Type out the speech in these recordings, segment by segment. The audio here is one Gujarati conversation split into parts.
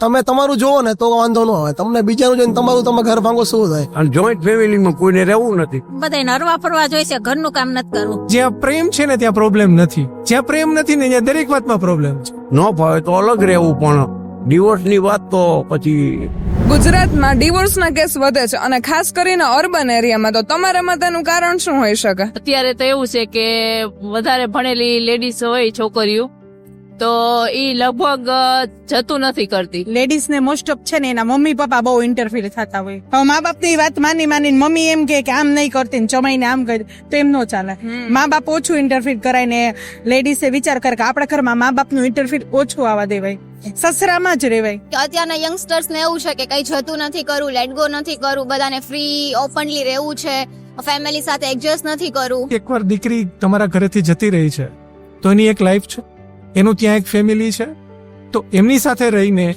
તમે તમારું જોવો ને તો વાંધો ન આવે, તમને બીજાનું જોઈને તમારું તમે ઘર ભાંગો શું થાય? અને જોઈન્ટ ફેમિલીમાં કોઈને રહેવું નથી. બધાય હરવા ફરવા જોઈશે, ઘરનું કામ નથી કરવું. જ્યાં પ્રેમ છે ને ત્યાં પ્રોબ્લેમ નથી, જ્યાં પ્રેમ નથી ને ત્યાં દરેક વાતમાં પ્રોબ્લેમ છે. ન ફાવે તો અલગ રહેવું, પણ ડિવોર્સની વાત તો પછી ગુજરાતમાં ડિવોર્સના કેસ વધે છે અને ખાસ કરીને અર્બન એરિયામાં. તો તમારા મતે તેનું કારણ શું હોઈ શકે? અત્યારે તો એવું છે કે વધારે ભણેલી લેડીઝ હોય, છોકરીઓ, તો ઈ લગભગ જતું નથી કરતી. લેડીઝ ને મોસ્ટ ઓફ છે ને એના મમ્મી પપ્પા બહુ ઇન્ટરફિયર થતા હોય. હવે મા બાપ ની વાત માની મમ્મી એમ કે આમ નહીં કરતી ને ચમાઈને આમ કરી તો એમ નો ચાલે. મા બાપ ઓછું ઇન્ટરફિયર કરાય ને લેડીઝે વિચાર કરે કે આપણા ઘરમાં મા બાપ નું ઇન્ટરફિયર ઓછું આવવા દેવાય, સસરામાં જ રહેવાય. અત્યારના યંગસ્ટર્સ ને એવું છે કે કઈ જતું નથી કરવું, લેટ ગો નથી કરવું, બધાને ફ્રી ઓપનલી રહેવું છે, ફેમિલી સાથે એડજસ્ટ નથી કરવું. એકવાર દીકરી તમારા ઘરેથી જતી રહી છે તો એની એક લાઈફ છે, એનું ત્યાં એક ફેમિલી છે, તો એમની સાથે રહીને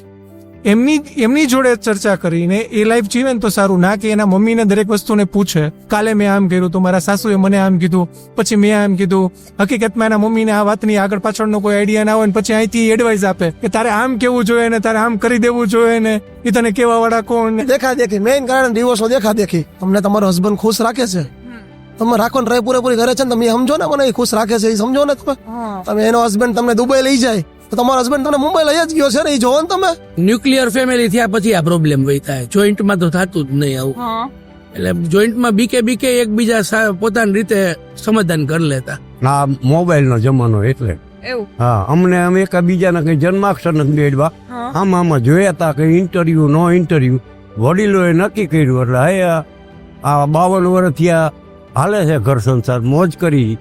એમની જોડે ચર્ચા કરીને એ લાઈફ જીવે ને તો સારું. ના કે એના મમ્મીને દરેક વસ્તુને પૂછે, કાલે મેં આમ કર્યું તો મારા સાસુએ મને આમ કીધું, પછી મેં આમ કીધું. હકીકતમાં એના મમ્મીને આ વાતની આગળ પાછળનો કોઈ આઈડિયા ના હોય ને પછી અહીંથી એડવાઇસ આપે કે તારે આમ કેવું જોઈએ ને તારે આમ કરી દેવું જોઈએ ને એ તને કેવા વાળા કોણ. દેખા-દેખી મેઇન કારણ ડિવોર્સ નો દેખા-દેખી. તમને તમારો હસબન્ડ ખુશ રાખે છે, તમે રાખો ને રહે પૂરેપૂરી ઘરે છે ને, તમે સમજો ને મને ખુશ રાખે છે, એ સમજો ને તમે. એનો હસબન્ડ તમને દુબઈ લઈ જાય તો તમારો હસબન્ડ તમને મુંબઈ લઈ જ ગયો છે ને, એ જોવો ને તમે. ન્યુક્લિયર ફેમિલી થયા પછી આ પ્રોબ્લેમ વહી થાય, જોઈન્ટમાં તો થતું જ નહીં આવું. એટલે જોઈન્ટમાં બીકે એકબીજા પોતાની રીતે સમાધાન કરી લેતા. આ મોબાઈલનો જમાનો એટલે એવું હા, અમને અમે એકબીજાના કઈ જન્માક્ષર નથી બેડવા, આમાં જોયા હતા કઈ ઇન્ટરવ્યુ નો ઇન્ટરવ્યુ વડીલોએ નક્કી કર્યું. એટલે હે આ 52 વર્ષ થયા હાલે છે ઘર સંસાર, મોજ કરી.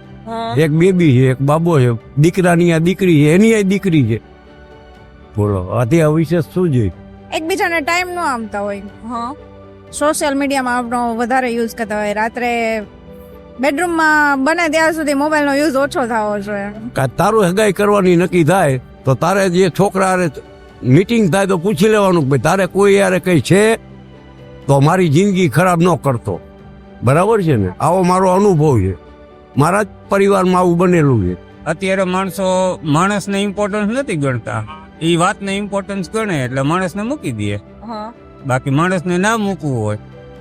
એક બેબી છે, એક બાબો છે, દીકરાની આ દીકરી છે, એની આ દીકરી છે. બોલો અત્યારે વિશેષ શું જોઈએ? એકબીજાને ટાઈમ નો આપતા હોય, સોશિયલ મીડિયામાં આપણો વધારે યુઝ કરતા હોય. રાત્રે બેડરૂમમાં બને ત્યાં સુધી મોબાઈલનો યુઝ ઓછો થવો જોઈએ. તારું હગાઈ કરવાની નક્કી થાય તો તારે જે છોકરા મીટિંગ થાય તો પૂછી લેવાનું કે ભાઈ તારે કોઈ યારે કઈ છે તો મારી જિંદગી ખરાબ ન કરતો. બરાબર છે ને? આવો મારો અનુભવ છે, મારા જ પરિવારમાં આવું બનેલું છે. અત્યારે માણસને ઇમ્પોર્ટન્સ નથી ગણતા, એ વાતને ઇમ્પોર્ટન્સ ગણે એટલે માણસને મૂકી દે. બાકી માણસને ના મૂકવું હોય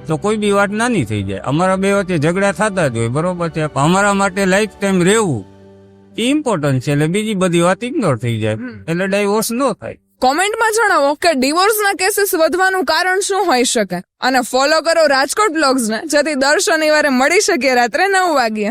તો કોઈ બી વાત નાની થઈ જાય. અમારા બે વચ્ચે ઝઘડા થતા જ હોય, બરોબર છે, અમારા માટે લાઈફ ટાઈમ રહેવું એ ઇમ્પોર્ટન્ટ છે, એટલે બીજી બધી વાત ઇગ્નોર થઈ જાય, એટલે ડાયવોર્સ ન થાય. કોમેન્ટમાં જણાવો કે ડિવોર્સના કેસીસ વધવાનું કારણ શું હોઈ શકે અને ફોલો કરો રાજકોટ બ્લોગ્સને, જેથી દર શનિવારે મળી શકીએ રાત્રે 9 વાગ્યે.